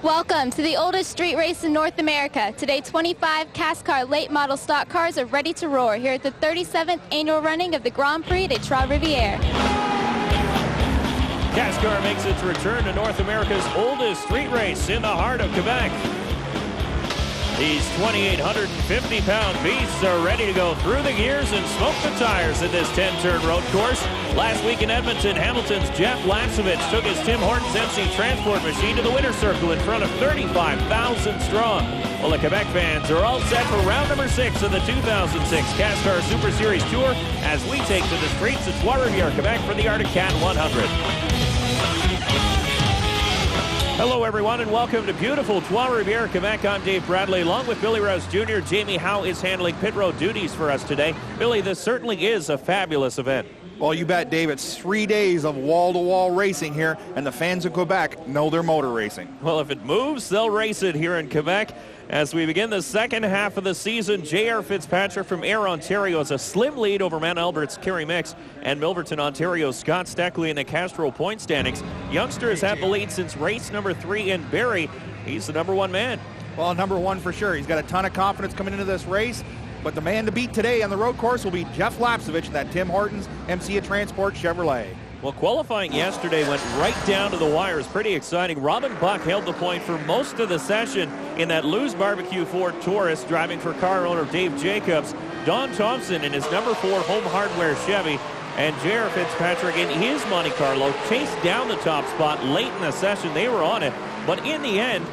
Welcome to the oldest street race in North America. Today, 25 CASCAR late model stock cars are ready to roar here at the 37th annual running of the Grand Prix de Trois-Rivières. CASCAR makes its return to North America's oldest street race in the heart of Quebec. These 2,850-pound beasts are ready to go through the gears and smoke the tires in this 10-turn road course. Last week in Edmonton, Hamilton's Jeff Lapsovich took his Tim Hortons MC Transport machine to the winner's circle in front of 35,000 strong. Well, the Quebec fans are all set for round number 6 of the 2006 CASCAR Super Series Tour as we take to the streets of Trois-Rivières, Quebec for the ArcticCat 100. Hello, everyone, and welcome to beautiful Trois-Rivières, Quebec. I'm Dave Bradley, along with Billy Rouse Jr. Jamie Howe is handling pit road duties for us today. Billy, this certainly is a fabulous event. Well, you bet, Dave. It's 3 days of wall-to-wall racing here, and the fans of Quebec know they're motor racing. Well, if it moves, they'll race it here in Quebec. As we begin the second half of the season, J.R. Fitzpatrick from Ayr, Ontario has a slim lead over Mount Albert's Kerry Mix and Milverton, Ontario's Scott Steckley in the Castro point standings. Youngster has had the lead since race number 3 in Barrie. He's the number 1 man. Well, number 1 for sure. He's got a ton of confidence coming into this race. But the man to beat today on the road course will be Jeff Lapsovich in that Tim Hortons MC Transport Chevrolet. Well, qualifying yesterday went right down to the wire. It's pretty exciting. Robin Buck held the point for most of the session in that Lou's Barbecue Ford Taurus, driving for car owner Dave Jacobs. Don Thompson in his number 4 Home Hardware Chevy, and J.R. Fitzpatrick in his Monte Carlo chased down the top spot late in the session. They were on it, but in the end,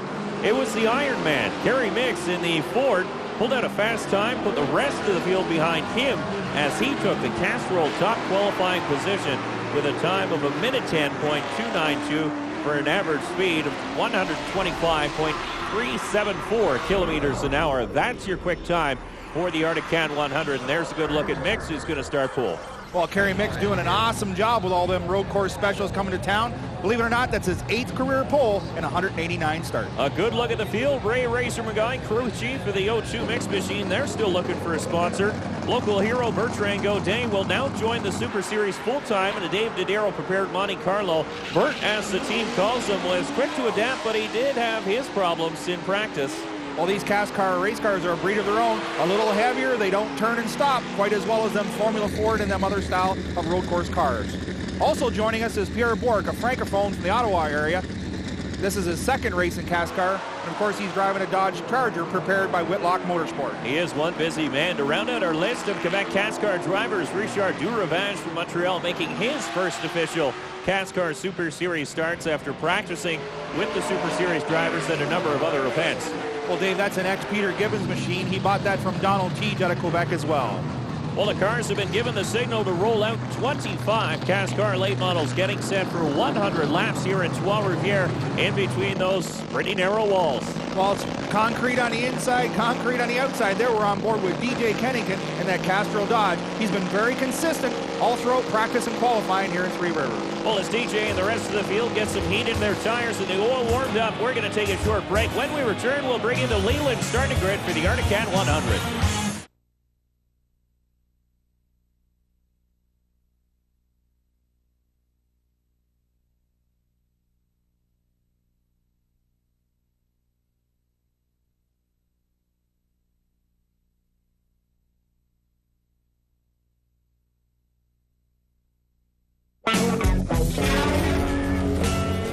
it was the Iron Man, Kerry Mix, in the Ford, pulled out a fast time, put the rest of the field behind him as he took the Castrol top qualifying position with a time of 1:10.292 for an average speed of 125.374 kilometers an hour. That's your quick time for the ArcticCat 100. And there's a good look at Mix, who's going to start pole. Well, Kerry Mix doing an awesome job with all them road course specials coming to town. Believe it or not, that's his 8th career pole and 189 starts. A good look at the field. Ray Racer McGuy, crew chief of the O2 Mix Machine. They're still looking for a sponsor. Local hero Bertrand Gaudin will now join the Super Series full-time in a Dave Dodaro prepared Monte Carlo. Bert, as the team calls him, was quick to adapt, but he did have his problems in practice. Well, these CASCAR race cars are a breed of their own. A little heavier, they don't turn and stop quite as well as them Formula Ford and them other style of road course cars. Also joining us is Pierre Bourque, a francophone from the Ottawa area. This is his 2nd race in CASCAR, and of course he's driving a Dodge Charger prepared by Whitlock Motorsport. He is one busy man. To round out our list of Quebec CASCAR drivers, Richard Duravage from Montreal making his first official CASCAR Super Series starts after practicing with the Super Series drivers at a number of other events. Well, Dave, that's an ex-Peter Gibbons machine. He bought that from Donald Teague out of Quebec as well. Well, the cars have been given the signal to roll out. 25 CASCAR late models getting set for 100 laps here in Trois-Rivières in between those pretty narrow walls. Well, it's concrete on the inside, concrete on the outside. There we're on board with DJ Kennington in that Castrol Dodge. He's been very consistent all throughout practice and qualifying here in Three Rivers. Well, as DJ and the rest of the field get some heat in their tires and the oil warmed up, we're going to take a short break. When we return, we'll bring in the Leland starting grid for the ArcticCat 100.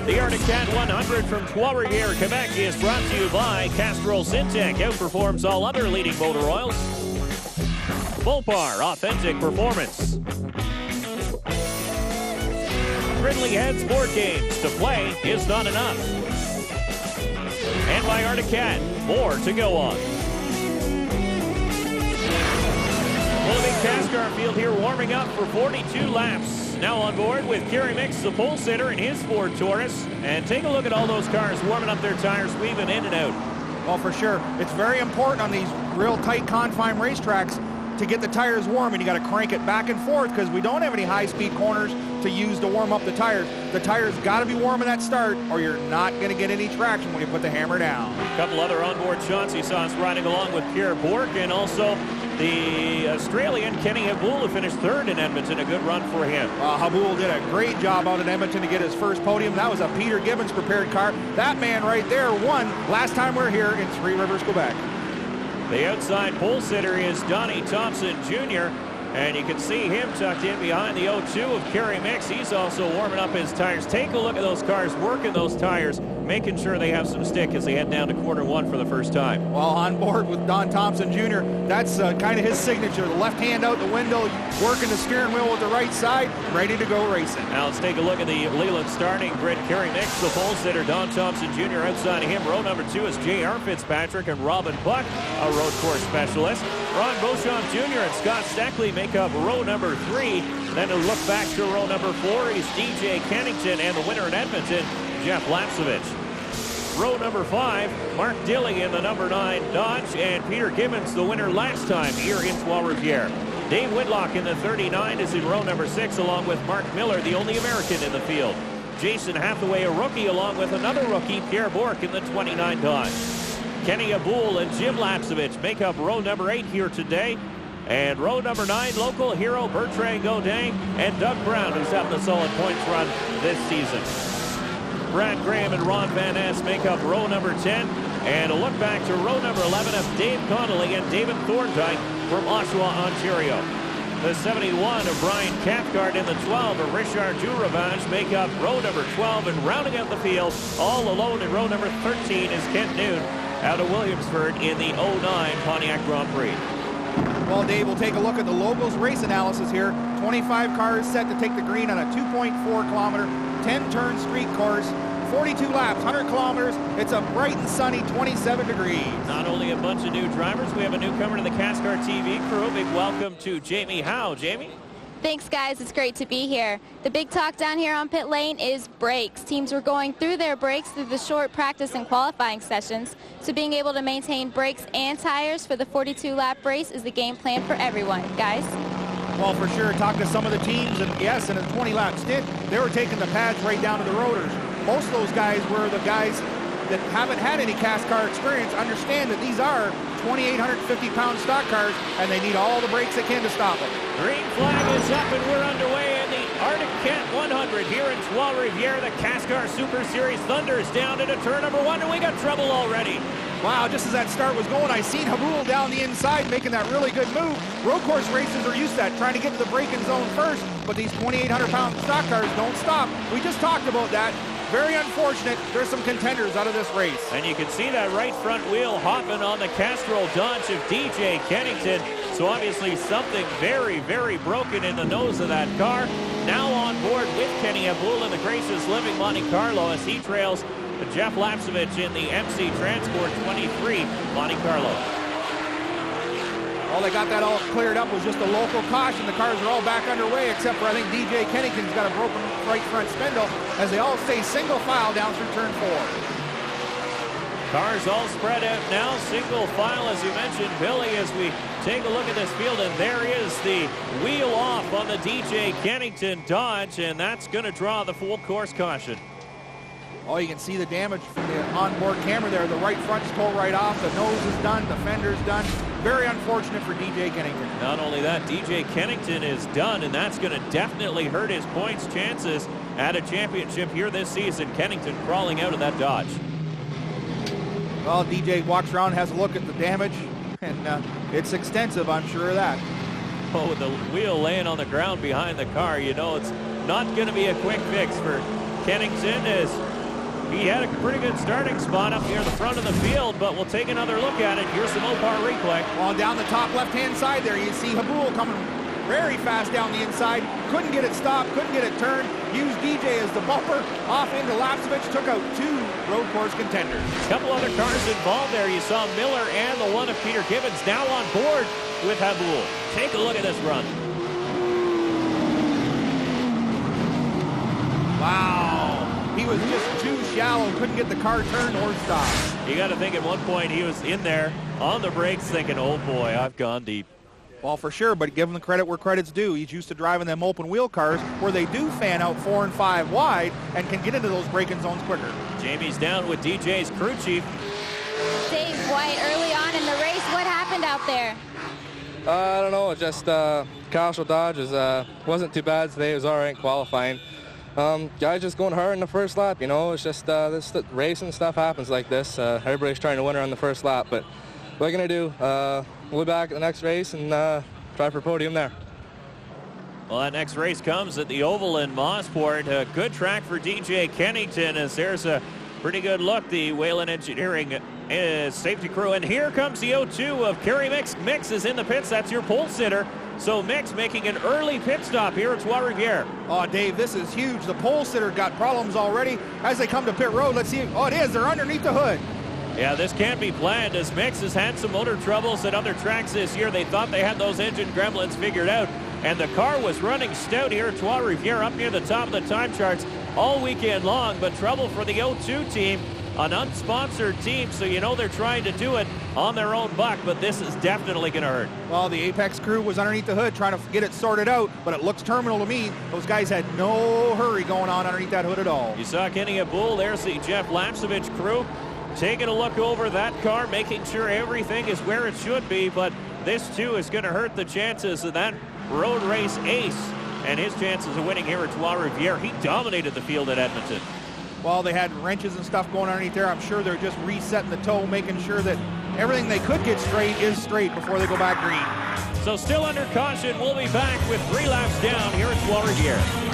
The ArcticCat 100 from Trois-Rivières, Quebec is brought to you by Castrol Syntec. Outperforms all other leading motor oils. Volpar, authentic performance. Ridley Head Sport Games, to play is not enough. And by ArcticCat, more to go on. Well, the big CASCAR field here warming up for 42 laps. Now on board with Kerry Mix, the pole sitter in his Ford Taurus. And take a look at all those cars warming up their tires, weaving in and out. Well, for sure. It's very important on these real tight confine racetracks to get the tires warm, and you got to crank it back and forth because we don't have any high-speed corners to use to warm up the tires. The tires got to be warm in that start, or you're not going to get any traction when you put the hammer down. A couple other onboard shots. You saw us riding along with Pierre Bourque, and also The Australian Kenny Habul finished third in Edmonton. A good run for him. Habul did a great job out in Edmonton to get his first podium. That was a Peter Gibbons prepared car. That man right there won last time we're here in Three Rivers, Quebec. The outside pole sitter is Donnie Thompson Jr. And you can see him tucked in behind the 02 of Kerry Mix. He's also warming up his tires. Take a look at those cars, working those tires, making sure they have some stick as they head down to corner one for the first time. Well, on board with Don Thompson Jr., that's kind of his signature. The left hand out the window, working the steering wheel with the right side, ready to go racing. Now let's take a look at the Leland starting grid. Kerry Mix, the pole sitter, Don Thompson Jr. outside of him. Row number 2 is J.R. Fitzpatrick and Robin Buck, a road course specialist. Ron Beauchamp Jr. and Scott Steckley make up row number 3. Then a look back to row number 4 is DJ Kennington and the winner in Edmonton, Jeff Lapsovich. Row number 5, Mark Dilley in the number 9 Dodge, and Peter Gibbons, the winner last time here in Trois-Rivières. Dave Whitlock in the 39 is in row number 6, along with Mark Miller, the only American in the field. Jason Hathaway, a rookie, along with another rookie, Pierre Bourque in the 29 Dodge. Kenny Habul and Jim Lapsovich make up row number 8 here today. And row number 9, local hero Bertrand Gaudin and Doug Brown, who's having a solid points run this season. Brad Graham and Ron Van Ness make up row number 10. And a look back to row number 11 of Dave Connolly and David Thorndike from Oshawa, Ontario. The 71 of Brian Cathcart and the 12 of Richard Duravage make up row number 12. And rounding out the field, all alone in row number 13 is Kent Noon out of Williamsford in the 09 Pontiac Grand Prix. Well, Dave, we'll take a look at the Logos race analysis here. 25 cars set to take the green on a 2.4 kilometer, 10-turn street course, 42 laps, 100 kilometers. It's a bright and sunny 27 degrees. Not only a bunch of new drivers, we have a newcomer to the CASCAR TV crew. Big welcome to Jamie Howe. Jamie? Thanks, guys. It's great to be here. The big talk down here on pit lane is brakes. Teams were going through their brakes through the short practice and qualifying sessions. So being able to maintain brakes and tires for the 42-lap race is the game plan for everyone. Guys? Well, for sure, talk to some of the teams, and yes, in a 20-lap stint, they were taking the pads right down to the rotors. Most of those guys were the guys that haven't had any CASCAR experience, understand that these are 2,850-pound stock cars, and they need all the brakes they can to stop them. Green flag is up, and we're underway in the ArcticCat 100 here in Trois-Rivières. The CASCAR Super Series thunders down into turn number 1, and we got trouble already. Wow, just as that start was going, I seen Habul down the inside making that really good move. Road course races are used to that, trying to get to the braking zone first, but these 2,800-pound stock cars don't stop. We just talked about that. Very unfortunate. There's some contenders out of this race. And you can see that right front wheel hopping on the Castrol Dodge of DJ Kennington. So obviously something very, very broken in the nose of that car. Now on board with Kenny Habul in the Graces Living Monte Carlo as he trails Jeff Lapsovich in the MC Transport 23 Monte Carlo. All they got that all cleared up was just a local caution. The cars are all back underway, except for I think DJ Kennington's got a broken right front spindle as they all stay single file down through turn 4. Cars all spread out now, single file as you mentioned, Billy, as we take a look at this field, and there is the wheel off on the DJ Kennington Dodge, and that's going to draw the full course caution. Oh, you can see the damage from the onboard camera there. The right front's towed right off. The nose is done. The fender's done. Very unfortunate for DJ Kennington. Not only that, DJ Kennington is done, and that's going to definitely hurt his points chances at a championship here this season. Kennington crawling out of that Dodge. Well, DJ walks around, has a look at the damage, and it's extensive, I'm sure of that. Oh, with the wheel laying on the ground behind the car, you know it's not going to be a quick fix for Kennington, as he had a pretty good starting spot up near the front of the field, but we'll take another look at it. Here's some Opar replay. Well, down the top left-hand side there, you see Habul coming very fast down the inside. Couldn't get it stopped, couldn't get it turned. Used DJ as the bumper. Off into Lapsovich, took out 2 road course contenders. A couple other cars involved there. You saw Miller and the one of Peter Gibbons now on board with Habul. Take a look at this run. Wow. He was just too shallow, couldn't get the car turned or stopped. You got to think at one point he was in there on the brakes thinking, oh boy, I've gone deep. Well, for sure, but give him the credit where credit's due. He's used to driving them open wheel cars where they do fan out 4 and 5 wide and can get into those braking zones quicker. Jamie's down with DJ's crew chief. Dave White early on in the race. What happened out there? I don't know. Just Castle Dodge wasn't too bad today. It was all right qualifying. Guys just going hard in the first lap, you know. It's just this racing stuff happens like this. Everybody's trying to win her on the first lap, but what are you going to do? We'll be back at the next race and try for a podium there. Well, that next race comes at the Oval in Mosport. A good track for DJ Kennington, as there's a pretty good look. The Whalen Engineering safety crew. And here comes the 0-2 of Kerry Mix. Mix is in the pits. That's your pole sitter. So Mix making an early pit stop here at Trois-Rivières. Oh, Dave, this is huge. The pole sitter got problems already. As they come to pit road, let's see. Oh, it is. They're underneath the hood. Yeah, this can't be planned, as Mix has had some motor troubles at other tracks this year. They thought they had those engine gremlins figured out. And the car was running stout here at Trois-Rivières, up near the top of the time charts all weekend long. But trouble for the 0-2 team, an unsponsored team, so you know they're trying to do it on their own buck, but this is definitely going to hurt. Well, the Apex crew was underneath the hood trying to get it sorted out, but it looks terminal to me. Those guys had no hurry going on underneath that hood at all. You saw Kenny Abul, there's the Jeff Lapsevich crew taking a look over that car, making sure everything is where it should be, but this too is going to hurt the chances of that road race ace and his chances of winning here at Trois-Rivières. He dominated the field at Edmonton. Well, they had wrenches and stuff going underneath there. I'm sure they're just resetting the toe, making sure that everything they could get straight is straight before they go back green. So still under caution. We'll be back with 3 laps down here at Trois-Rivières.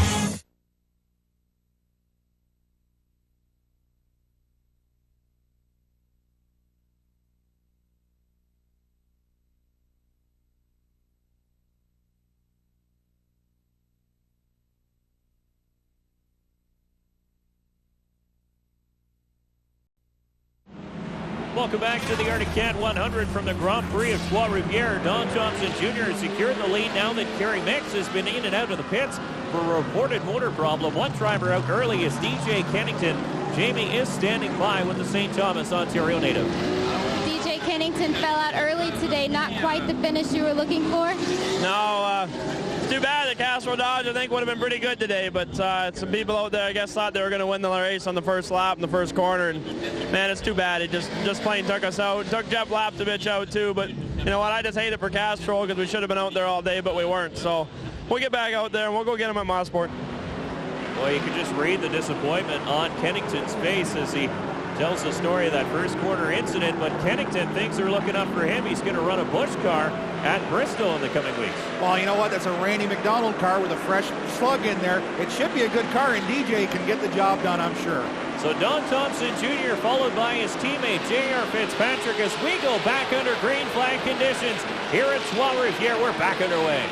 Welcome back to the ArcticCat 100 from the Grand Prix of Trois-Rivières. Don Thompson Jr. has secured the lead now that Kerry Mix has been in and out of the pits for a reported motor problem. One driver out early is DJ Kennington. Jamie is standing by with the St. Thomas, Ontario native. DJ Kennington fell out early today. Not quite the finish you were looking for? No, too bad. The Castle Dodge, I think, would have been pretty good today, but some people out there, I guess, thought they were going to win the race on the first lap in the first corner, and man, it's too bad. It just plain took us out. Took Jeff Lapsevich out too, but you know what? I just hate it for Castro because we should have been out there all day, but we weren't. So we'll get back out there and we'll go get him at Mosport. Well, you can just read the disappointment on Kennington's face as he tells the story of that first quarter incident, but Kennington thinks they're looking up for him. He's going to run a Busch car at Bristol in the coming weeks. Well, you know what? That's a Randy McDonald car with a fresh slug in there. It should be a good car, and DJ can get the job done, I'm sure. So Don Thompson Jr. followed by his teammate J.R. Fitzpatrick as we go back under green flag conditions here at Trois-Rivières. We're back underway.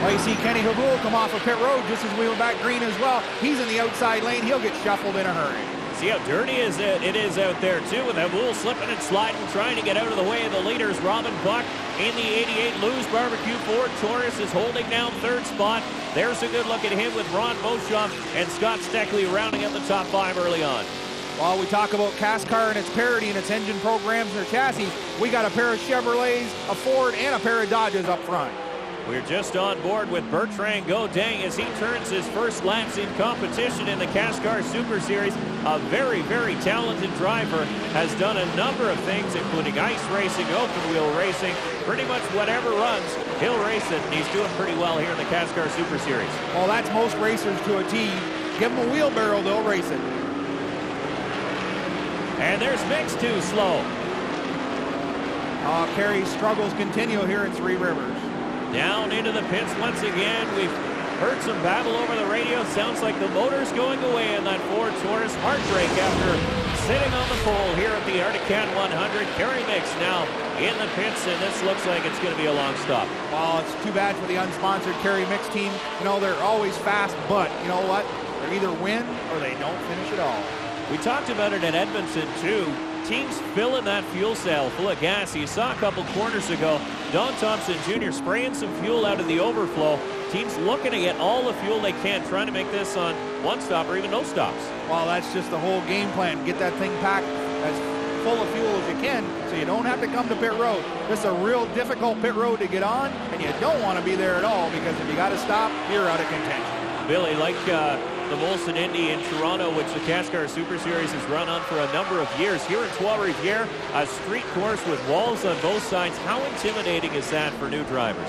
Well, you see Kenny Habul come off of pit road just as we went back green as well. He's in the outside lane. He'll get shuffled in a hurry. See how dirty it is out there, too, with Habul slipping and sliding, trying to get out of the way of the leaders. Robin Buck in the 88 Lou's Barbecue Ford Taurus is holding down third spot. There's a good look at him with Ron Beauchamp and Scott Steckley rounding out the top 5 early on. While we talk about CASCAR and its parity and its engine programs and their chassis, we got a pair of Chevrolets, a Ford, and a pair of Dodges up front. We're just on board with Bertrand Gaudin as he turns his first laps in competition in the CASCAR Super Series. A very, very talented driver, has done a number of things, including ice racing, open wheel racing, pretty much whatever runs, he'll race it, and he's doing pretty well here in the CASCAR Super Series. Well, that's most racers to a T. Give them a wheelbarrow, they'll race it. And there's Mix too slow. Kerry's struggles continue here in Three Rivers. Down into the pits once again. We've heard some babble over the radio. Sounds like the motor's going away in that Ford Taurus. Heartbreak after sitting on the pole here at the ArcticCat 100. Kerry Mix now in the pits, and this looks like it's going to be a long stop. Well, it's too bad for the unsponsored Kerry Mix team. You know, they're always fast, but you know what? They either win or they don't finish at all. We talked about it at Edmonton, too. Teams filling that fuel cell full of gas. You saw a couple corners ago, Don Thompson Jr. spraying some fuel out of the overflow. Teams looking to get all the fuel they can, trying to make this on one stop or even no stops. Well, that's just the whole game plan. Get that thing packed as full of fuel as you can so you don't have to come to pit road. This is a real difficult pit road to get on, and you don't want to be there at all because if you got to stop, you're out of contention. Billy, like the Molson Indy in Toronto, which the CASCAR Super Series has run on for a number of years. Here in Trois-Rivières, a street course with walls on both sides. How intimidating is that for new drivers?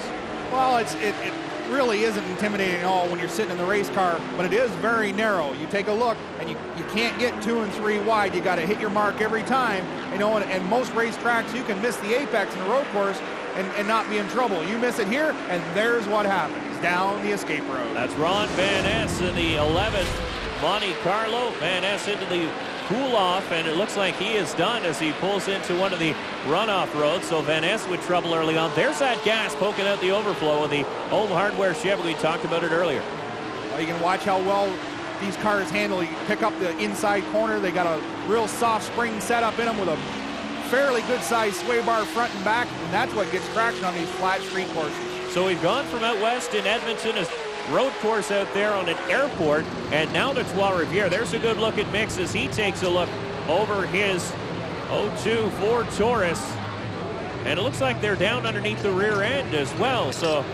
Well, it really isn't intimidating at all when you're sitting in the race car, but it is very narrow. You take a look, and you can't get 2 and 3 wide. You got to hit your mark every time. You know, and most race tracks, you can miss the apex in a road course and not be in trouble. You miss it here, and there's what happens. Down the escape road. That's Ron Van Ness in the 11th Monte Carlo. Van Ness into the cool-off, and it looks like he is done as he pulls into one of the runoff roads. So Van Ness with trouble early on. There's that gas poking out the overflow of the Home Hardware Chevy. We talked about it earlier. Well, you can watch how well these cars handle. You pick up the inside corner. They got a real soft spring setup in them with a fairly good-sized sway bar front and back, and that's what gets traction on these flat street courses. So we've gone from out west in Edmonton, a road course out there on an airport, and now to Trois-Rivières. There's a good look at Mix as he takes a look over his 02 Ford Taurus. And it looks like they're down underneath the rear end as well, so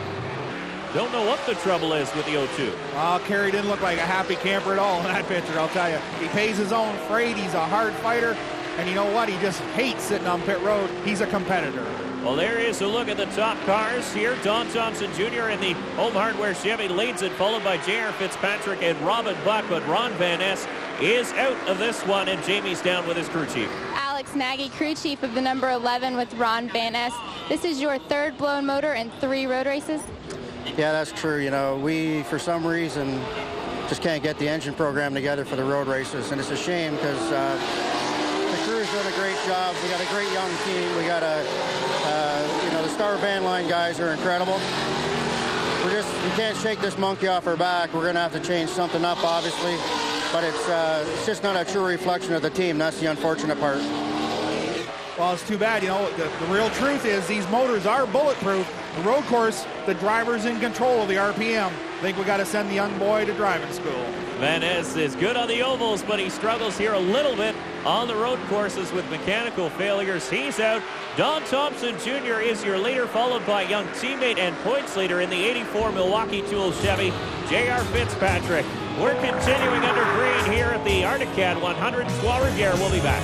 don't know what the trouble is with the 02. Well, Kerry didn't look like a happy camper at all in that picture, I'll tell you. He pays his own freight, he's a hard fighter, and you know what? He just hates sitting on pit road. He's a competitor. Well, there is a look at the top cars here. Don Thompson Jr. in the Home Hardware Chevy leads it, followed by J.R. Fitzpatrick and Robin Buck, but Ron Van Ness is out of this one, and Jamie's down with his crew chief. Alex Nagy, crew chief of the number 11 with Ron Van Ness. This is your 3rd blown motor in 3 road races? Yeah, that's true. You know, we, for some reason, just can't get the engine program together for the road races, and it's a shame because the crew's doing a great job. We got a great young team. We got you know, the Star Van Line guys are incredible. We can't shake this monkey off our back. We're going to have to change something up, obviously, but it's just not a true reflection of the team. That's the unfortunate part. Well, it's too bad. You know, the real truth is these motors are bulletproof. The road course, the driver's in control of the RPM. I think we got to send the young boy to driving school. Van Ness is good on the ovals, but he struggles here a little bit on the road courses with mechanical failures. He's out. Don Thompson Jr. is your leader, followed by young teammate and points leader in the 84 Milwaukee Tools Chevy, J.R. Fitzpatrick. We're continuing under green here at the ArcticCat 100 Trois-Rivières. We'll be back.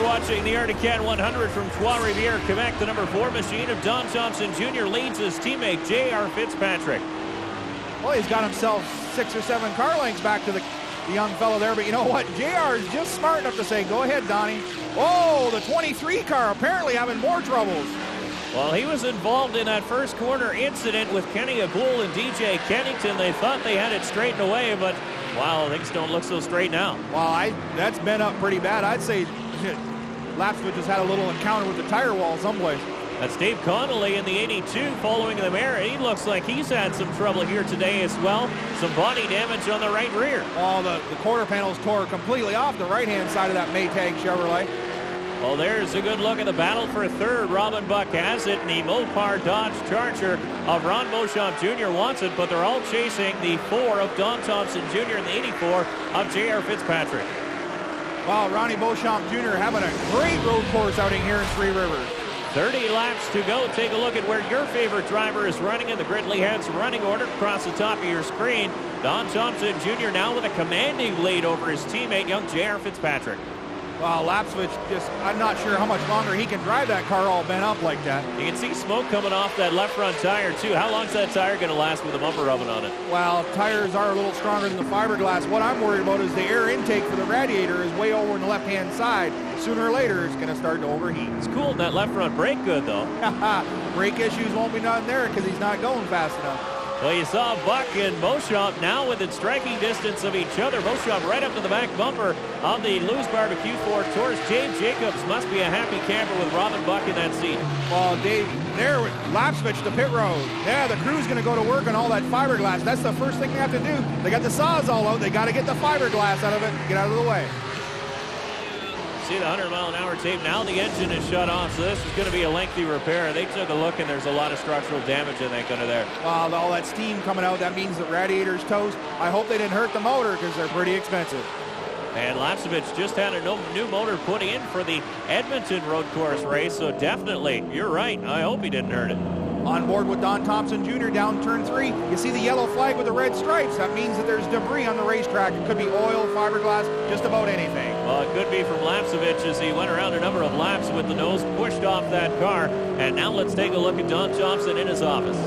Watching the ArcticCat 100 from Trois-Rivières, Quebec. The number 4 machine of Don Thompson Jr. leads his teammate J.R. Fitzpatrick. Well, he's got himself 6 or 7 car lengths back to the young fellow there, but you know what? JR is just smart enough to say, go ahead, Donnie. Oh, the 23 car apparently having more troubles. Well, he was involved in that first corner incident with Kenny Agoul and DJ Kennington. They thought they had it straightened away, but wow, things don't look so straight now. Well, that's been up pretty bad. I'd say Lapswood just had a little encounter with the tire wall someplace. That's Dave Connolly in the 82 following the mirror. He looks like he's had some trouble here today as well. Some body damage on the right rear. Oh, the quarter panels tore completely off the right-hand side of that Maytag Chevrolet. Well, there's a good look at the battle for third. Robin Buck has it, and the Mopar Dodge Charger of Ron Beauchamp Jr. wants it, but they're all chasing the 4 of Don Thompson Jr. and the 84 of J.R. Fitzpatrick. Wow, Ronnie Beauchamp Jr. having a great road course outing here in Three Rivers. 30 laps to go. Take a look at where your favorite driver is running in the Gridley Heads running order across the top of your screen. Don Thompson Jr. now with a commanding lead over his teammate, young J.R. Fitzpatrick. Well, Lapswich I'm not sure how much longer he can drive that car all bent up like that. You can see smoke coming off that left front tire, too. How long's that tire going to last with a bumper oven on it? Well, tires are a little stronger than the fiberglass. What I'm worried about is the air intake for the radiator is way over on the left-hand side. Sooner or later, it's going to start to overheat. It's cool. That left front brake good, though. Brake issues won't be done there because he's not going fast enough. Well, you saw Buck and Beauchamp now within striking distance of each other. Beauchamp right up to the back bumper of the Lou's Barbecue Ford Taurus. James Jacobs must be a happy camper with Robin Buck in that seat. Well, Dave, there with Lapswich to pit road. Yeah, the crew's going to go to work on all that fiberglass. That's the first thing they have to do. They got the saws all out. They got to get the fiberglass out of it and get out of the way. see the 100-mile-an-hour tape. Now the engine is shut off, so this is going to be a lengthy repair. They took a look, and there's a lot of structural damage, I think, under there. Well, all that steam coming out, that means the radiator's toast. I hope they didn't hurt the motor because they're pretty expensive. And Lapsevich just had a new motor put in for the Edmonton road course race, so definitely, you're right. I hope he didn't hurt it. On board with Don Thompson Jr. down turn 3. You see the yellow flag with the red stripes. That means that there's debris on the racetrack. It could be oil, fiberglass, just about anything. Well, it could be from Lapsevich as he went around a number of laps with the nose pushed off that car. And now let's take a look at Don Thompson in his office.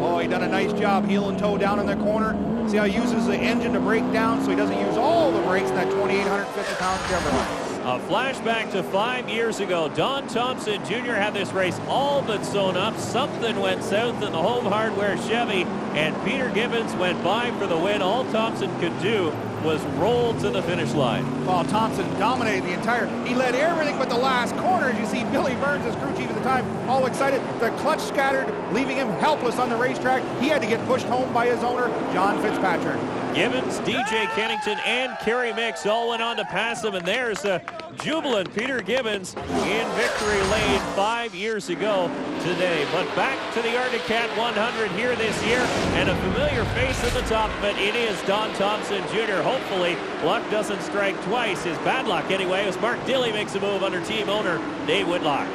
Oh, he done a nice job heel and toe down in the corner. See how he uses the engine to brake down so he doesn't use all the brakes in that 2,850-pound Chevrolet. A flashback to 5 years ago. Don Thompson Jr. had this race all but sewn up. Something went south in the Home Hardware Chevy, and Peter Gibbons went by for the win. All Thompson could do was roll to the finish line. Well, Thompson dominated the entire, he led everything but the last corners. You see Billy Burns, his crew chief at the time, all excited. The clutch scattered, leaving him helpless on the racetrack. He had to get pushed home by his owner, John Fitzpatrick. Gibbons, DJ Kennington, and Kerry Mix all went on to pass him, and there's a jubilant Peter Gibbons in victory lane 5 years ago today. But back to the ArcticCat 100 here this year, and a familiar face at the top of it. It is Don Thompson Jr. Hopefully, luck doesn't strike twice. His bad luck, anyway, as Mark Dilley makes a move under team owner Dave Whitlock.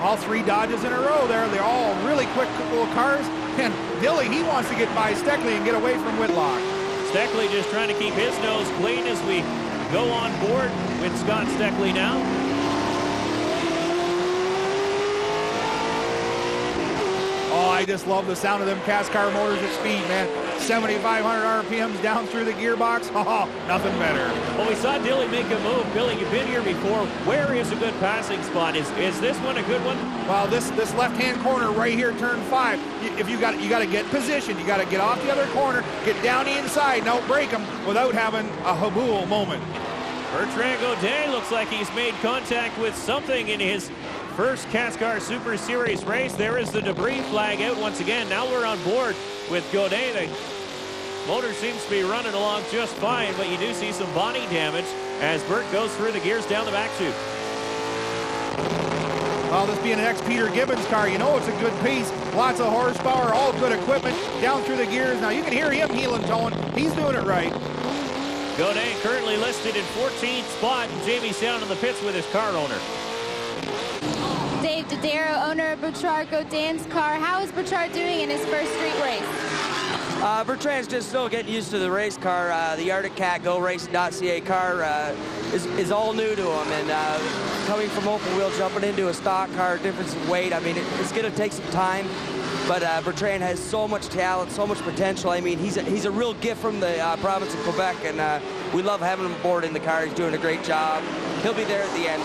All 3 Dodges in a row there. They're all really quick little cars, and Dilley, he wants to get by Steckley and get away from Whitlock. Steckley just trying to keep his nose clean as we go on board with Scott Steckley now. Oh, I just love the sound of them CASCAR motors at speed, man. 7,500 RPMs down through the gearbox. Oh, nothing better. Well, we saw Dilley make a move. Billy, you've been here before. Where is a good passing spot? Is this one a good one? Well, this left-hand corner right here, turn 5. If you got to get positioned. You got to get off the other corner, get down the inside, and outbrake them without having a Habool moment. Bertrand Godin looks like he's made contact with something in his first CASCAR Super Series race. There is the debris flag out once again. Now we're on board with Godin. The motor seems to be running along just fine, but you do see some body damage as Bert goes through the gears down the back chute. Well, this being an ex-Peter Gibbons car, you know it's a good piece. Lots of horsepower, all good equipment, down through the gears. Now you can hear him heel and towing. He's doing it right. Godin currently listed in 14th spot, and Jamie's down in the pits with his car owner. Dave Dodaro, owner of Bertrand Godin's car. How is Bertrand doing in his first street race? Bertrand's just still getting used to the race car. The ArcticCat GoRacing.ca car is all new to him, and coming from open wheel, jumping into a stock car, difference in weight. I mean, it's going to take some time, but Bertrand has so much talent, so much potential. I mean, he's a real gift from the province of Quebec, and we love having him aboard in the car. He's doing a great job. He'll be there at the end.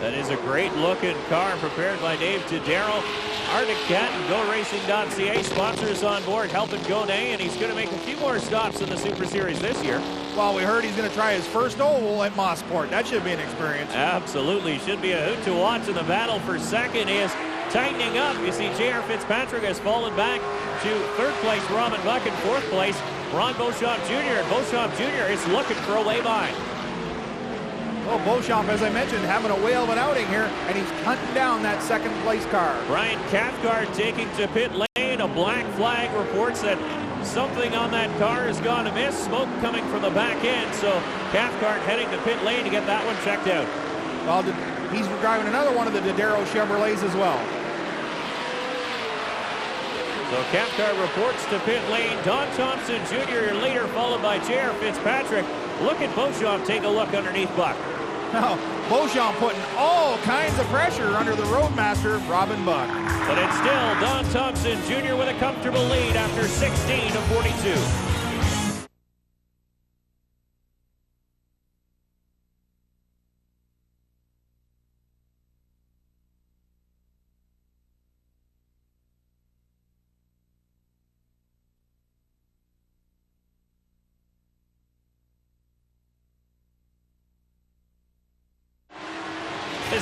That is a great-looking car prepared by Dave Dodaro. ArcticCat and GoRacing.ca sponsors on board helping Godin, and he's going to make a few more stops in the Super Series this year. Well, we heard he's going to try his first oval at Mossport. That should be an experience. Absolutely. Should be a hoot to watch, and the battle for second is tightening up. You see J.R. Fitzpatrick has fallen back to third place. Robin Buck in fourth place. Ron Beauchamp Jr. And Beauchamp Jr. is looking for a lay-by. Well, Beauchamp, as I mentioned, having a whale of an outing here, and he's hunting down that second place car. Brian Cathcart taking to pit lane. A black flag reports that something on that car has gone amiss. Smoke coming from the back end, so Cathcart heading to pit lane to get that one checked out. Well, he's driving another one of the Dodaro Chevrolets as well. So Cathcart reports to pit lane. Don Thompson Jr. leader, followed by J.R. Fitzpatrick. Look at Beauchamp take a look underneath Buck. Now, Beauchamp putting all kinds of pressure under the roadmaster, Robin Buck. But it's still Don Thompson Jr. with a comfortable lead after 16 of 42.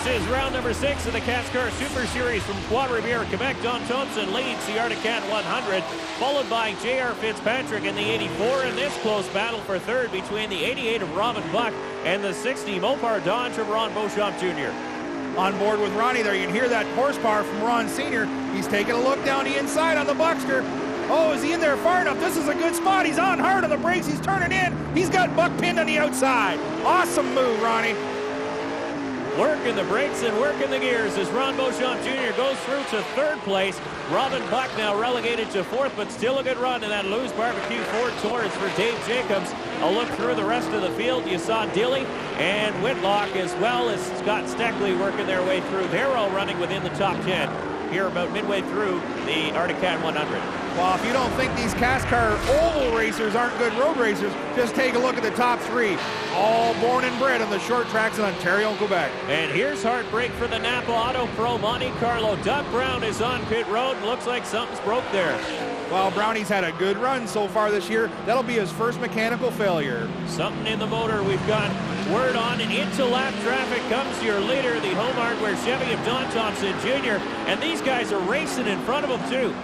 This is round number 6 of the CASCAR Super Series from Trois-Rivières, Quebec. Don Thompson leads the ArcticCat 100, followed by J.R. Fitzpatrick in the 84, and this close battle for third between the 88 of Robin Buck and the 60 Mopar Dodge of Ron Beauchamp Jr. On board with Ronnie there, you can hear that horsepower from Ron Sr. He's taking a look down the inside on the Buckster. Oh, is he in there far enough? This is a good spot. He's on hard on the brakes. He's turning in. He's got Buck pinned on the outside. Awesome move, Ronnie. Working the brakes and working the gears as Ron Beauchamp Jr. goes through to third place. Robin Buck now relegated to fourth, but still a good run in that Lou's Barbecue Ford Taurus for Dave Jacobs. A look through the rest of the field. You saw Dilly and Whitlock as well as Scott Steckley working their way through. They're all running within the top 10 here about midway through the ArcticCat 100. Well, if you don't think these CASCAR oval racers aren't good road racers, just take a look at the top 3. All born and bred on the short tracks in Ontario and Quebec. And here's heartbreak for the Napa Auto Pro Monte Carlo. Doug Brown is on pit road and looks like something's broke there. Well, Brownie's had a good run so far this year. That'll be his first mechanical failure. Something in the motor. We've got word on, and into lap traffic comes your leader, the Home Hardware Chevy of Don Thompson Jr. And these guys are racing in front of him too.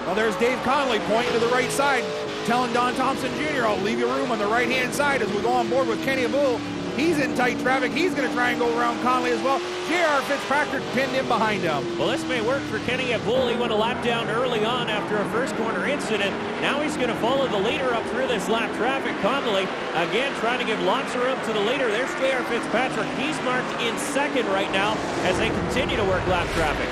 Well, there's Dave Connolly pointing to the right side, telling Don Thompson Jr., I'll leave you room on the right-hand side as we go on board with Kenny Abul. He's in tight traffic. He's going to try and go around Connolly as well. J.R. Fitzpatrick pinned in behind him. Well, this may work for Kenny Abul. He went a lap down early on after a first corner incident. Now he's going to follow the leader up through this lap traffic. Connolly, again, trying to give lots of room to the leader. There's J.R. Fitzpatrick. He's marked in second right now as they continue to work lap traffic.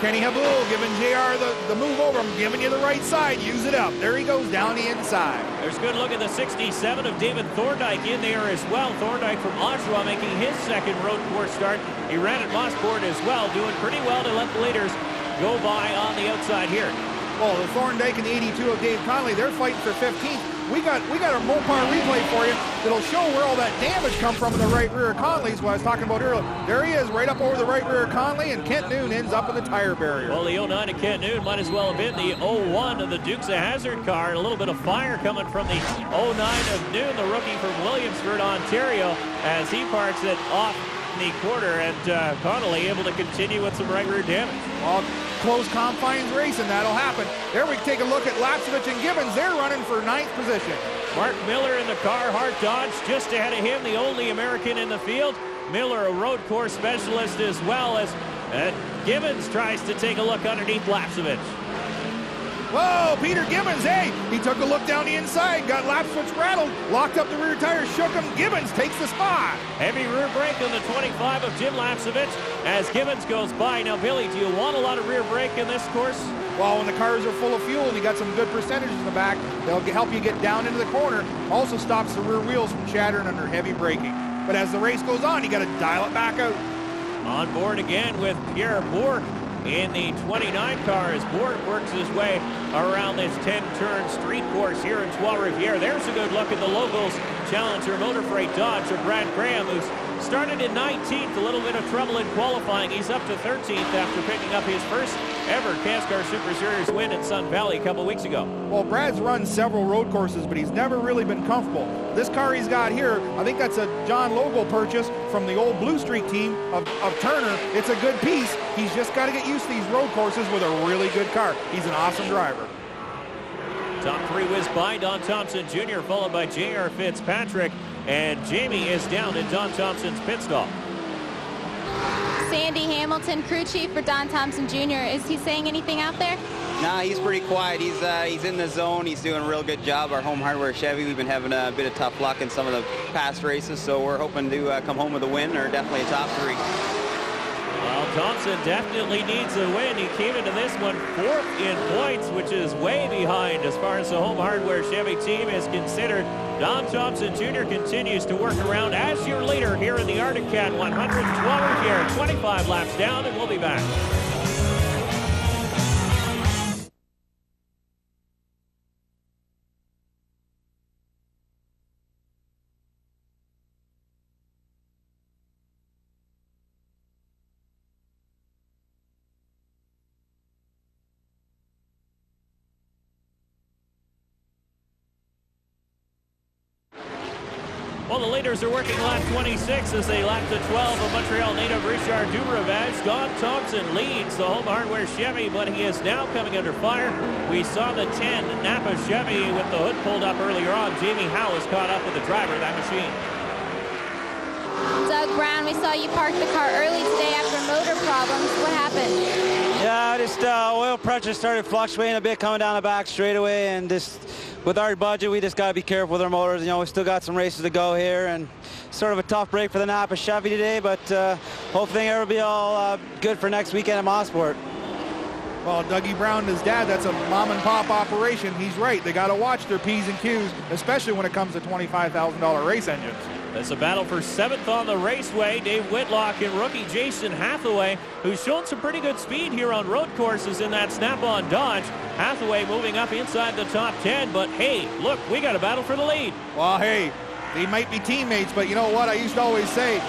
Kenny Habul giving JR the move over. I'm giving you the right side. Use it up. There he goes down the inside. There's a good look at the 67 of David Thorndike in there as well. Thorndike from Oshawa making his second road course start. He ran at Mosport as well, doing pretty well to let the leaders go by on the outside here. Well, the Thorndike and the 82 of Dave Connolly, they're fighting for 15th. We got a Mopar replay for you that'll show where all that damage come from in the right rear of Connolly's, what I was talking about earlier. There he is, right up over the right rear of Connolly, and Kent Noon ends up in the tire barrier. Well, the 09 of Kent Noon might as well have been the 01 of the Dukes of Hazzard car. A little bit of fire coming from the 09 of Noon, the rookie from Williamsford, Ontario, as he parks it off the quarter, and Connolly able to continue with some right rear damage. Well, close confines racing, that'll happen. There we take a look at Lapsevich and Gibbons. They're running for 9th position. Mark Miller in the Carhartt Dodge just ahead of him, the only American in the field. Miller, a road course specialist, as well as Gibbons tries to take a look underneath Lapsevich. Whoa, Peter Gibbons, hey, he took a look down the inside, got lap switch rattled, locked up the rear tires, shook him. Gibbons takes the spot. Heavy rear brake on the 25 of Jim Lapsevich as Gibbons goes by. Now, Billy, do you want a lot of rear brake in this course? Well, when the cars are full of fuel and you got some good percentages in the back, they'll help you get down into the corner. Also stops the rear wheels from shattering under heavy braking. But as the race goes on, you got to dial it back out. On board again with Pierre Bourque in the 29 car as Bourque works his way around this 10-turn street course here in Trois-Rivières. There's a good look at the locals Challenger Motor Freight Dodge of Brad Graham, who's started in 19th, a little bit of trouble in qualifying. He's up to 13th after picking up his first ever CASCAR Super Series win in Sun Valley a couple weeks ago. Well, Brad's run several road courses, but he's never really been comfortable. This car he's got here, I think that's a John Logo purchase from the old Blue Streak team of Turner. It's a good piece. He's just got to get used to these road courses with a really good car. He's an awesome driver. Top three whiz by Don Thompson Jr., followed by J.R. Fitzpatrick, and Jamie is down in Don Thompson's pit stop. Sandy Hamilton, crew chief for Don Thompson Jr. Is he saying anything out there? Nah, he's pretty quiet. He's in the zone. He's doing a real good job. Our Home Hardware Chevy, we've been having a bit of tough luck in some of the past races, so we're hoping to come home with a win or definitely a top three. Well, Thompson definitely needs a win. He came into this one fourth in points, which is way behind as far as the Home Hardware Chevy team is considered. Don Thompson Jr. continues to work around as your leader here in the ArcticCat 112 here, 25 laps down, and we'll be back. Well, the leaders are working lap 26 as they lap the 12 of Montreal native Richard Dubravage. Don Thompson leads the Home Hardware Chevy, but he is now coming under fire. We saw the 10 Napa Chevy with the hood pulled up earlier on. Jamie Howe has caught up with the driver of that machine. Doug Brown, we saw you park the car early today after motor problems. What happened? Yeah, just oil pressure started fluctuating a bit coming down the back straightaway, and just with our budget, we just got to be careful with our motors. You know, we still got some races to go here, and sort of a tough break for the Napa Chevy today, but hopefully it'll be all good for next weekend at Mosport. Well, Dougie Brown and his dad, that's a mom and pop operation. He's right. They got to watch their P's and Q's, especially when it comes to $25,000 race engines. It's a battle for 7th on the raceway. Dave Whitlock and rookie Jason Hathaway, who's shown some pretty good speed here on road courses in that Snap-on Dodge. Hathaway moving up inside the top 10, but hey, look, we got a battle for the lead. Well, hey, they might be teammates, but you know what? I used to always say,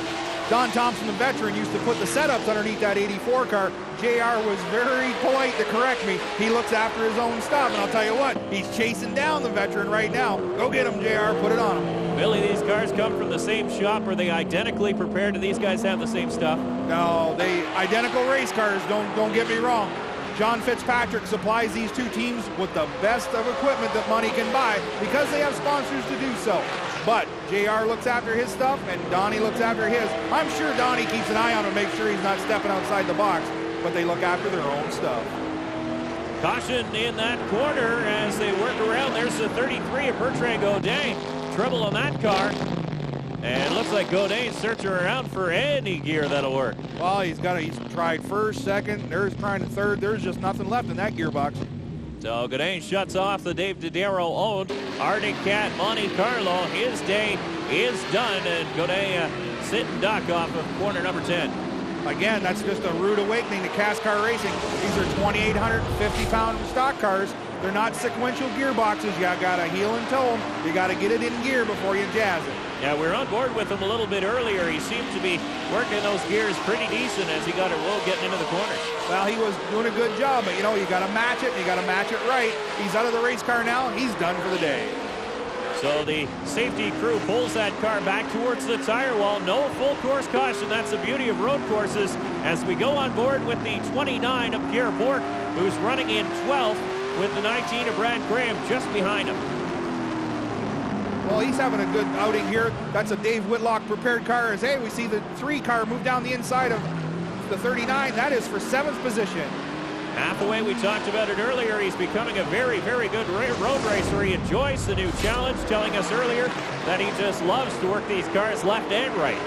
Don Thompson, the veteran, used to put the setups underneath that 84 car. JR was very polite to correct me. He looks after his own stuff, and I'll tell you what, he's chasing down the veteran right now. Go get him, JR. Put it on him. Billy, these cars come from the same shop. Are they identically prepared? Do these guys have the same stuff? No, they identical race cars. Don't get me wrong. John Fitzpatrick supplies these two teams with the best of equipment that money can buy because they have sponsors to do so. But JR looks after his stuff and Donnie looks after his. I'm sure Donnie keeps an eye on him to make sure he's not stepping outside the box, but they look after their own stuff. Caution in that corner as they work around. There's the 33 of Bertrand Godin. Trouble on that car. And it looks like Godin's searching around for any gear that'll work. Well, he's tried first, second, there's trying to third. There's just nothing left in that gearbox. So Godin shuts off the Dave Dodaro owned ArcticCat Monte Carlo. His day is done, and Godin sit and duck off of corner number 10. Again, that's just a rude awakening to CASCAR Racing. These are 2,850-pound stock cars. They're not sequential gearboxes. You got to heel and toe them. You got to get it in gear before you jazz it. Yeah, we were on board with him a little bit earlier. He seemed to be working those gears pretty decent as he got it roll getting into the corners. Well, he was doing a good job, but you know, you got to match it, and you got to match it right. He's out of the race car now, and he's done for the day. So the safety crew pulls that car back towards the tire wall. No full course caution. That's the beauty of road courses. As we go on board with the 29 of Pierre Bourque, who's running in 12th with the 19 of Brad Graham just behind him. Well, he's having a good outing here. That's a Dave Whitlock prepared car. As hey, we see the 3 car move down the inside of the 39. That is for 7th position. Hathaway, we talked about it earlier. He's becoming a very, very good road racer. He enjoys the new challenge, telling us earlier that he just loves to work these cars left and right.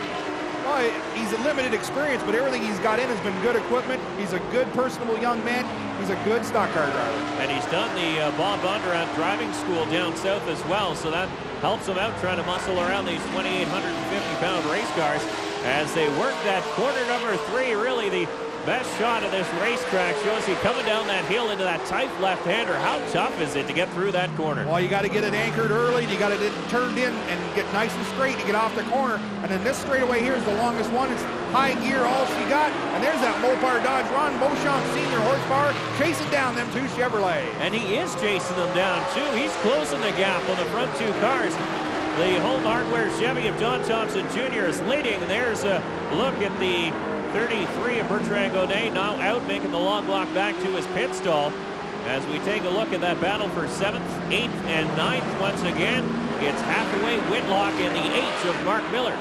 Well, he's a limited experience, but everything he's got in has been good equipment. He's a good, personable young man. He's a good stock car driver. And he's done the Bob Bondurant driving school down south as well, so that helps him out trying to muscle around these 2,850-pound race cars as they work that corner number 3. Really the best shot of this racetrack shows you coming down that hill into that tight left-hander. How tough is it to get through that corner? Well, you got to get it anchored early. You got to get it turned in and get nice and straight to get off the corner. And then this straightaway here is the longest one. It's high gear, all she got. And there's that Mopar Dodge Ron Beauchamp Senior horsepower chasing down them 2 Chevrolet. And he is chasing them down, too. He's closing the gap on the front 2 cars. The Home Hardware Chevy of John Thompson Jr. is leading. There's a look at the 33 of Bertrand Godin, now out, making the long block back to his pit stall. As we take a look at that battle for 7th, 8th, and 9th once again, it's Hathaway, Whitlock, and the H of Mark Miller.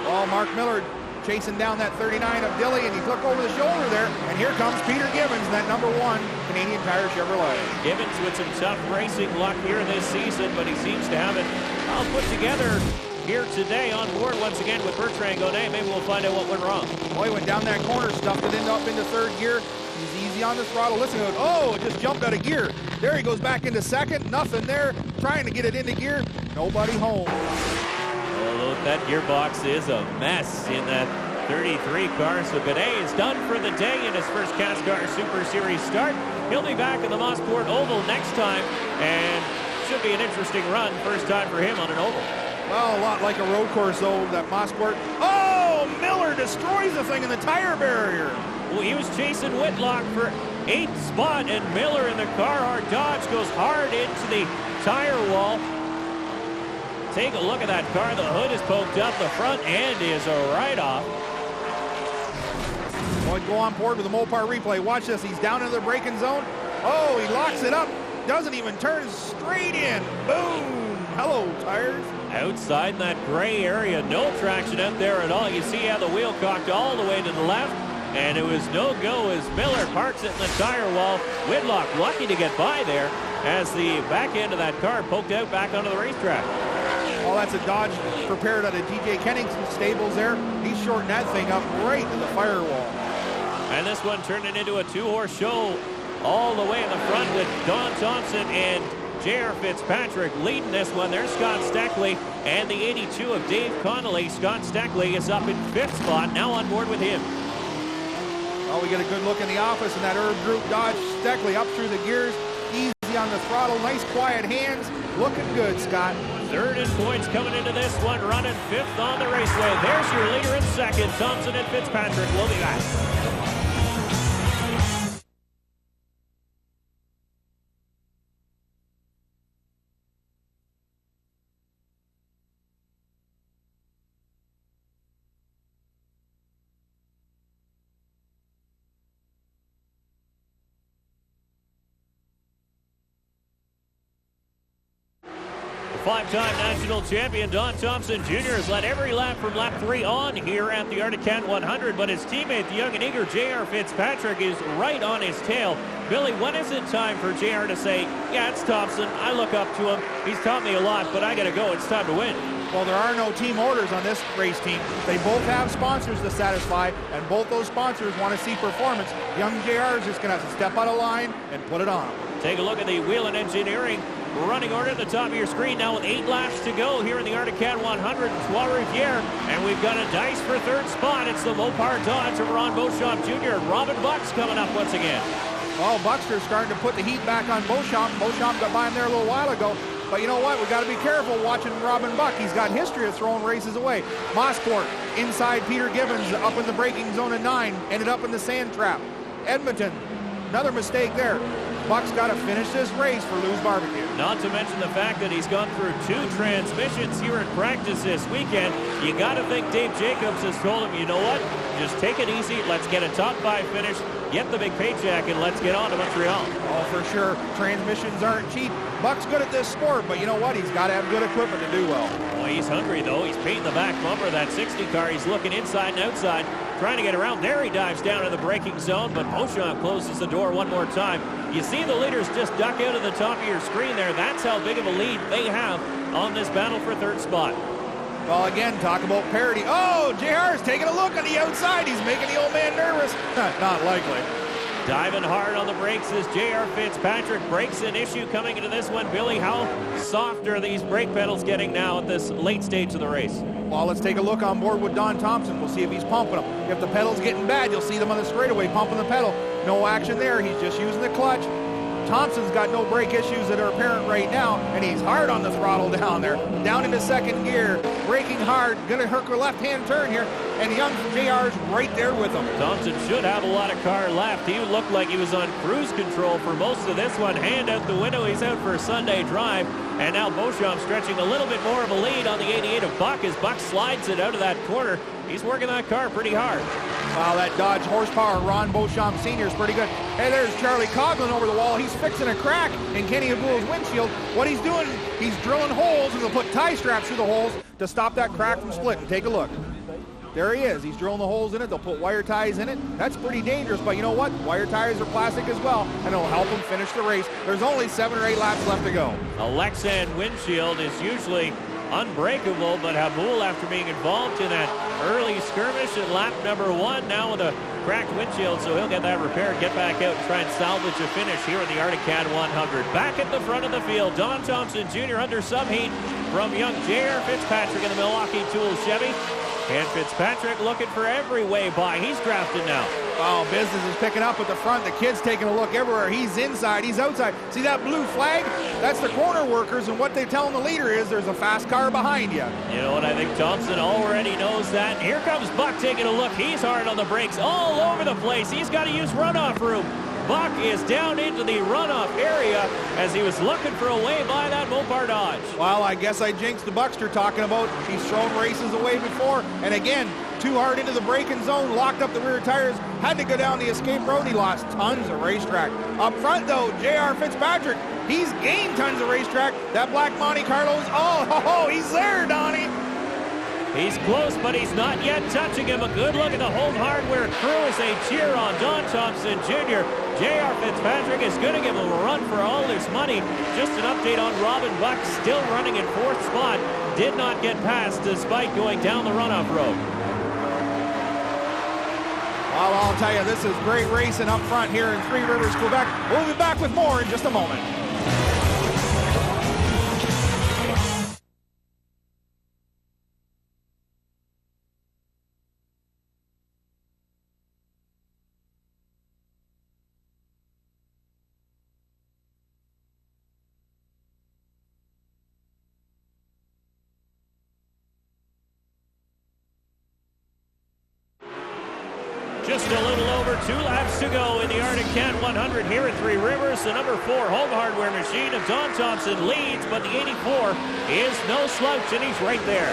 Well, Mark Miller chasing down that 39 of Dilly, and he's looked over the shoulder there, and here comes Peter Gibbons, that number 1 Canadian Tire Chevrolet. Gibbons with some tough racing luck here this season, but he seems to have it all put together here today on board once again with Bertrand Godin. Maybe we'll find out what went wrong. Well, he went down that corner, stuffed it up into 3rd gear. He's easy on the throttle. Listen to it. Oh, it just jumped out of gear. There he goes back into 2nd. Nothing there. Trying to get it into gear. Nobody home. Oh, that gearbox is a mess in that 33 car. So Godin is done for the day in his first CASCAR Super Series start. He'll be back in the Mosport Oval next time, and should be an interesting run. First time for him on an oval. Well, a lot like a road course, though, that Mosport. Oh, Miller destroys the thing in the tire barrier. Well, he was chasing Whitlock for 8th spot, and Miller in the Carhartt Dodge goes hard into the tire wall. take a look at that car. The hood is poked up. The front end is right off. Well, go on board with the Mopar replay. Watch this. He's down into the braking zone. Oh, he locks it up. Doesn't even turn, straight in. Boom. Hello, tires. Outside in that gray area, no traction out there at all. You see how the wheel cocked all the way to the left, and it was no go as Miller parks it in the tire wall. Whitlock lucky to get by there as the back end of that car poked out back onto the racetrack. Oh, that's a Dodge prepared out of DJ Kennings's stables there. He's shorting that thing up right to the firewall. And this one turned it into a two-horse show all the way in the front with Don Thompson and J.R. Fitzpatrick leading this one. There's Scott Steckley and the 82 of Dave Connolly. Scott Steckley is up in 5th spot, now on board with him. Oh, we get a good look in the office in that Herb Group Dodge. Steckley up through the gears, easy on the throttle, nice quiet hands, looking good, Scott. Third in points coming into this one, running 5th on the raceway. There's your leader in 2nd, Thompson and Fitzpatrick. We'll be back. Five-time national champion Don Thompson Jr. has led every lap from lap 3 on here at the ArcticCat 100, but his teammate, the young and eager J.R. Fitzpatrick, is right on his tail. Billy, when is it time for J.R. to say, yeah, it's Thompson, I look up to him, he's taught me a lot, but I gotta go, it's time to win? Well, there are no team orders on this race team. They both have sponsors to satisfy, and both those sponsors want to see performance. Young JR is just going to have to step out of line and put it on him. Take a look at the Wheel and Engineering running order at the top of your screen now with 8 laps to go here in the ArcticCat 100 in Trois-Rivières. And we've got a dice for 3rd spot. It's the Mopar Dodge of Ron Beauchamp Jr. and Robin Bucks coming up once again. Well, Buckster's starting to put the heat back on Beauchamp. Beauchamp got by him there a little while ago. But you know what? We've got to be careful watching Robin Buck. He's got history of throwing races away. Mossport inside Peter Gibbons up in the braking zone at 9. Ended up in the sand trap. Edmonton, another mistake there. Buck's got to finish this race for Lou's Barbecue. Not to mention the fact that he's gone through 2 transmissions here in practice this weekend. You got to think Dave Jacobs has told him, you know what? Just take it easy. Let's get a top 5 finish. Get the big paycheck and let's get on to Montreal. Oh, for sure. Transmissions aren't cheap. Buck's good at this sport, but you know what? He's got to have good equipment to do well. Well, he's hungry, though. He's painting the back bumper of that 60 car. He's looking inside and outside, trying to get around. There he dives down in the braking zone, but Beauchamp closes the door one more time. You see the leaders just duck out of the top of your screen there. That's how big of a lead they have on this battle for 3rd spot. Well, again, talk about parity. Oh, JR's taking a look on the outside. He's making the old man nervous. Not likely. Diving hard on the brakes is J.R. Fitzpatrick. Brakes an issue coming into this one. Billy, how soft are these brake pedals getting now at this late stage of the race? Well, let's take a look on board with Don Thompson. We'll see if he's pumping them. If the pedal's getting bad, you'll see them on the straightaway pumping the pedal. No action there. He's just using the clutch. Thompson's got no brake issues that are apparent right now, and he's hard on the throttle down there. Down into 2nd gear, braking hard, gonna hook a left-hand turn here, and young JR's right there with him. Thompson should have a lot of car left. He looked like he was on cruise control for most of this one. Hand out the window, he's out for a Sunday drive, and now Beauchamp stretching a little bit more of a lead on the 88 of Buck as Buck slides it out of that corner. He's working that car pretty hard. Wow, that Dodge horsepower, Ron Beauchamp Sr. is pretty good. Hey, there's Charlie Coughlin over the wall. He's fixing a crack in Kenny Abul's windshield. What he's doing, he's drilling holes, and they'll put tie straps through the holes to stop that crack from splitting. Take a look. There he is. He's drilling the holes in it. They'll put wire ties in it. That's pretty dangerous, but you know what? Wire ties are plastic as well, and it'll help him finish the race. There's only 7 or 8 laps left to go. A Lexan windshield is usually unbreakable, but Habul, after being involved in that early skirmish at lap number 1, now with a cracked windshield, so he'll get that repaired, get back out and try and salvage a finish here in the ArcticCat 100. Back at the front of the field, Don Thompson Jr. under some heat from young J.R. Fitzpatrick in the Milwaukee Tool Chevy. And Fitzpatrick looking for every way by. He's drafted now. Oh, business is picking up at the front. The kid's taking a look everywhere. He's inside, he's outside. See that blue flag? That's the corner workers, and what they're telling the leader is there's a fast car behind you. You know what? I think Thompson already knows that. Here comes Buck taking a look. He's hard on the brakes all over the place. He's got to use runoff room. Buck is down into the runoff area as he was looking for a way by that Mopar Dodge. Well, I guess I jinxed the Buckster talking about he's thrown races away before. And again, too hard into the braking zone, locked up the rear tires, had to go down the escape road, and he lost tons of racetrack. Up front, though, J.R. Fitzpatrick, he's gained tons of racetrack. That black Monte Carlo's, he's there, Donnie. He's close, but he's not yet touching him. A good look at the Home Hardware crew as they cheer on Don Thompson Jr. J.R. Fitzpatrick is going to give him a run for all his money. Just an update on Robin Buck, still running in 4th spot. Did not get past despite going down the runoff road. Well, I'll tell you, this is great racing up front here in Three Rivers, Quebec. We'll be back with more in just a moment. Just a little over 2 laps to go in the ArcticCat 100 here at Three Rivers. The number 4 Home Hardware machine of Don Thompson leads, but the 84 is no slouch, and he's right there.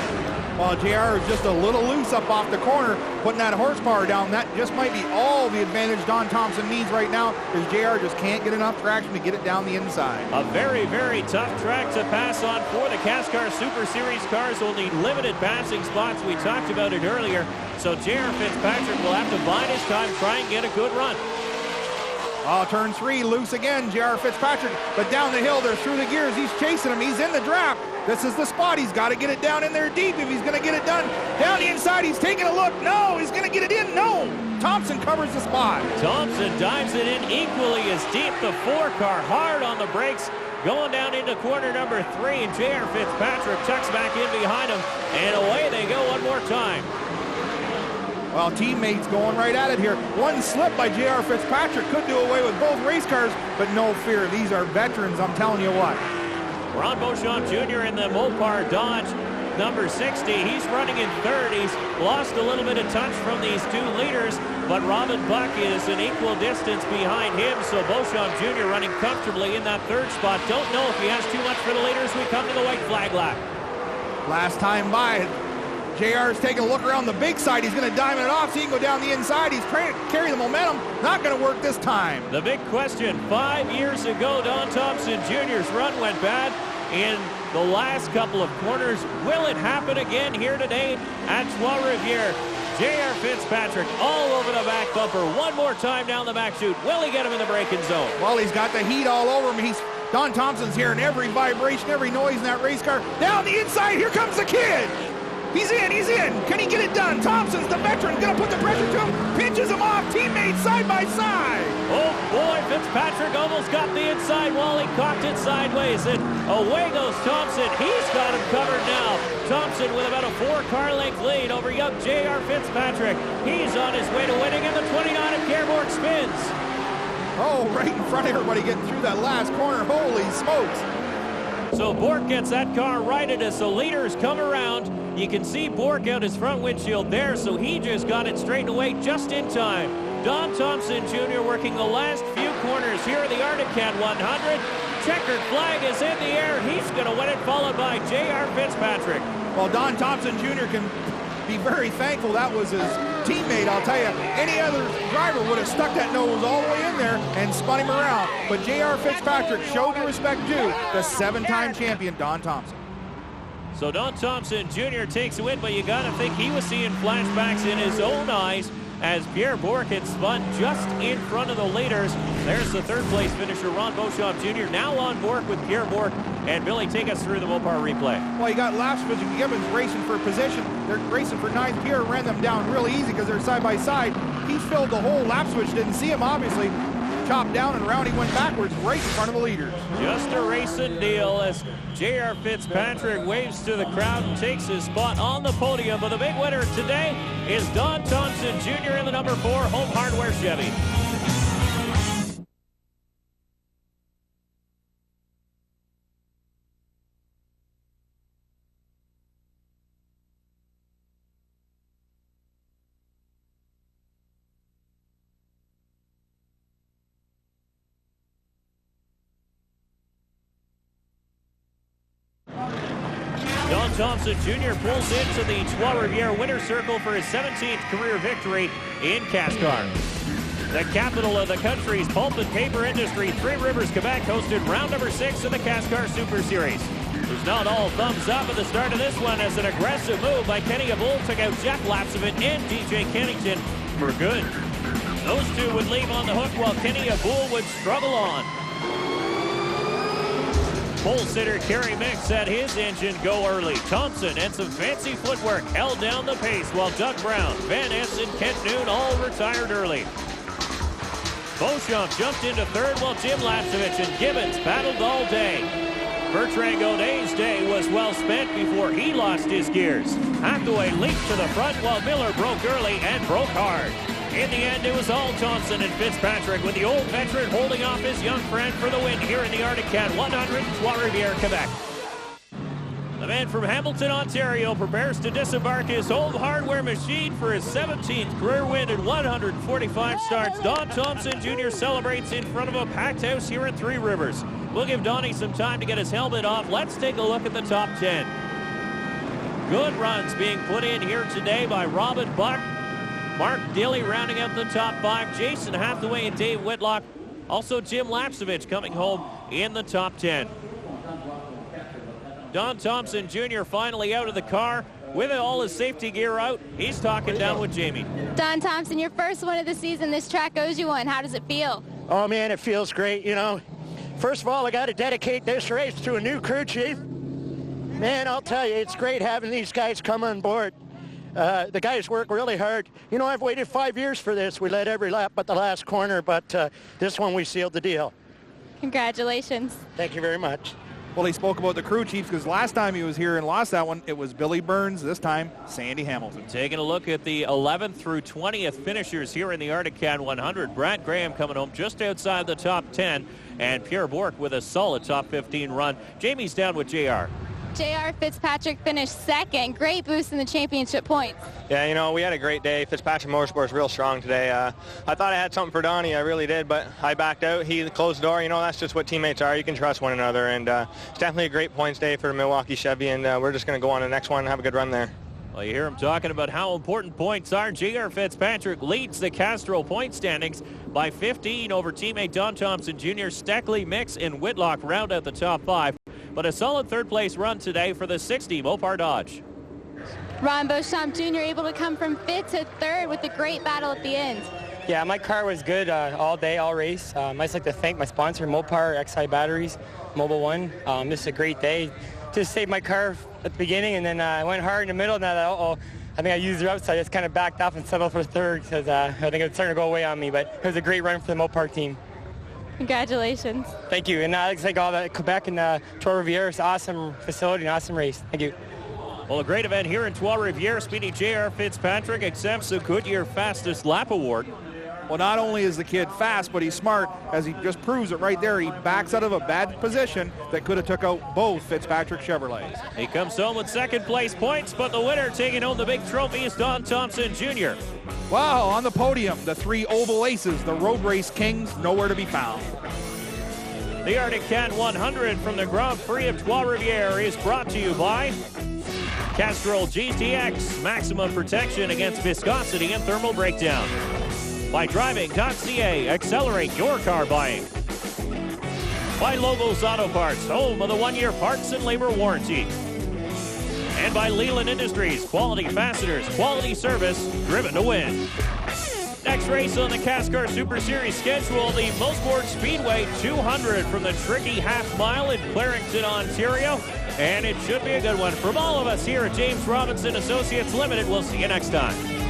Well, JR is just a little loose up off the corner, putting that horsepower down. That just might be all the advantage Don Thompson needs right now, because JR just can't get enough traction to get it down the inside. A very, very tough track to pass on for the CASCAR Super Series cars. Only limited passing spots. We talked about it earlier. So J.R. Fitzpatrick will have to bide his time, try and get a good run. Oh, turn 3, loose again, J.R. Fitzpatrick. But down the hill, they're through the gears. He's chasing him. He's in the draft. This is the spot. He's got to get it down in there deep if he's going to get it done. Down the inside, he's taking a look. No, he's going to get it in. No. Thompson covers the spot. Thompson dives it in equally as deep. The 4 car hard on the brakes. Going down into corner number 3, and J.R. Fitzpatrick tucks back in behind him. And away they go one more time. Well, teammates going right at it here. One slip by J.R. Fitzpatrick could do away with both race cars, but no fear. These are veterans, I'm telling you what. Ron Beauchamp Jr. in the Mopar Dodge, number 60. He's running in 3rd. He's lost a little bit of touch from these 2 leaders, but Robin Buck is an equal distance behind him, so Beauchamp Jr. running comfortably in that 3rd spot. Don't know if he has too much for the leaders. We come to the white flag lap. Last time by, JR's taking a look around the big side. He's going to diamond it off so he can go down the inside. He's trying to carry the momentum. Not going to work this time. The big question, 5 years ago, Don Thompson Jr.'s run went bad in the last couple of corners. Will it happen again here today at Trois-Rivières? J.R. Fitzpatrick all over the back bumper. One more time down the back chute. Will he get him in the braking zone? Well, he's got the heat all over him. Don Thompson's hearing every vibration, every noise in that race car. Down the inside, here comes the kid. He's in, he's in. Can he get it done? Thompson's the veteran, gonna put the pressure to him, pinches him off, teammates side by side. Oh boy, Fitzpatrick almost got the inside wall. He cocked it sideways, and away goes Thompson. He's got him covered now. Thompson with about a 4-car length lead over young J.R. Fitzpatrick. He's on his way to winning, and the 29 of Kerborg spins. Oh, right in front of everybody getting through that last corner. Holy smokes. So Bork gets that car righted as the leaders come around. You can see Bork out his front windshield there, so he just got it straightened away just in time. Don Thompson Jr. working the last few corners here at the ArcticCat 100. Checkered flag is in the air. He's going to win it, followed by J.R. Fitzpatrick. Well, Don Thompson Jr. can be very thankful that was his teammate. I'll tell you, any other driver would have stuck that nose all the way in there and spun him around. But J.R. Fitzpatrick showed the respect due the 7-time champion, Don Thompson. So Don Thompson Jr. takes a win, but you got to think he was seeing flashbacks in his own eyes as Pierre Bourque had spun just in front of the leaders. There's the 3rd place finisher, Ron Beauchamp Jr. now on Bourque with Pierre Bourque. And Billy, take us through the Mopar replay. Well, you got Lapswitch and Gibbons racing for position. They're racing for 9th. Pierre ran them down really easy because they're side by side. He filled the hole. Lapswitch didn't see him, obviously. Chopped down and around he went backwards right in front of the leaders. Just a racing deal as J.R. Fitzpatrick waves to the crowd and takes his spot on the podium. But the big winner today is Don Thompson Jr. in the number 4 Home Hardware Chevy. Thompson Jr. pulls into the Trois-Rivières winner's circle for his 17th career victory in CASCAR. The capital of the country's pulp and paper industry, Three Rivers, Quebec, hosted round number 6 of the CASCAR Super Series. It was not all thumbs up at the start of this one as an aggressive move by Kenny Aboul took out Jeff Lapsevich and DJ Kennington for good. Those two would leave on the hook while Kenny Aboul would struggle on. Pole sitter Kerry Mix had his engine go early. Thompson and some fancy footwork held down the pace while Doug Brown, Van Ness, and Kent Noon all retired early. Beauchamp jumped into third while Jim Lapsevich and Gibbons battled all day. Bertrand Godin's day was well spent before he lost his gears. Hathaway leaped to the front while Miller broke early and broke hard. In the end, it was all Thompson and Fitzpatrick, with the old veteran holding off his young friend for the win here in the ArcticCat 100, Trois-Rivières, Quebec. The man from Hamilton, Ontario, prepares to disembark his home hardware machine for his 17th career win in 145 starts. Don Thompson Jr. celebrates in front of a packed house here in Three Rivers. We'll give Donnie some time to get his helmet off. Let's take a look at the top 10. Good runs being put in here today by Robin Buck. Mark Dilly rounding out the top 5. Jason Hathaway and Dave Whitlock. Also Jim Lapsevich coming home in the top 10. Don Thompson Jr. finally out of the car with all his safety gear out. He's talking down with Jamie. Don Thompson, your first one of the season. This track owes you one. How does it feel? Oh, man, it feels great. You know, first of all, I got to dedicate this race to a new crew chief. Man, I'll tell you, it's great having these guys come on board. The guys work really hard. You know, I've waited 5 years for this. We led every lap but the last corner, but this one we sealed the deal. Congratulations. Thank you very much. Well, he spoke about the crew chiefs because last time he was here and lost that one, it was Billy Burns. This time, Sandy Hamilton. Taking a look at the 11th through 20th finishers here in the ArcticCat 100. Brad Graham coming home just outside the top 10, and Pierre Bourque with a solid top 15 run. Jamie's down with JR. J.R. Fitzpatrick finished second. Great boost in the championship points. Yeah, you know, we had a great day. Fitzpatrick Motorsports real strong today. I thought I had something for Donnie. I really did, but I backed out. He closed the door. You know, that's just what teammates are. You can trust one another, and it's definitely a great points day for Milwaukee Chevy, and we're just going to go on to the next one and have a good run there. Well, you hear him talking about how important points are. J.R. Fitzpatrick leads the Castrol point standings by 15 over teammate Don Thompson Jr. Steckley, Mix, and Whitlock round out the top 5. But a solid third-place run today for the 60 Mopar Dodge. Ron Beauchamp Jr. able to come from 5th to 3rd with a great battle at the end. Yeah, my car was good all day, all race. I'd just like to thank my sponsor, Mopar XI Batteries, Mobile One. This is a great day. Just saved my car at the beginning, and then I went hard in the middle, and I thought, I think I used the outside. I just kind of backed off and settled for 3rd because I think it was starting to go away on me. But it was a great run for the Mopar team. Congratulations. Thank you. And I'd like to thank all the Quebec and Trois-Rivières. Awesome facility and awesome race. Thank you. Well, a great event here in Trois-Rivières. Speedy J.R. Fitzpatrick accepts the Goodyear Fastest Lap Award. Well, not only is the kid fast, but he's smart, as he just proves it right there. He backs out of a bad position that could have took out both Fitzpatrick Chevrolets. He comes home with second-place points, but the winner taking home the big trophy is Don Thompson Jr. Wow, on the podium, the 3 Oval Aces, the road race kings, nowhere to be found. The ArcticCat 100 from the Grand Prix of Trois-Rivières is brought to you by Castrol GTX, maximum protection against viscosity and thermal breakdown. By Driving.ca, accelerate your car buying. By Logos Auto Parts, home of the 1-year parts and labor warranty. And by Leland Industries, quality fasteners, quality service, driven to win. Next race on the CASCAR Super Series schedule, the Mosport Speedway 200 from the tricky half mile in Clarington, Ontario. And it should be a good one. From all of us here at James Robinson Associates Limited, we'll see you next time.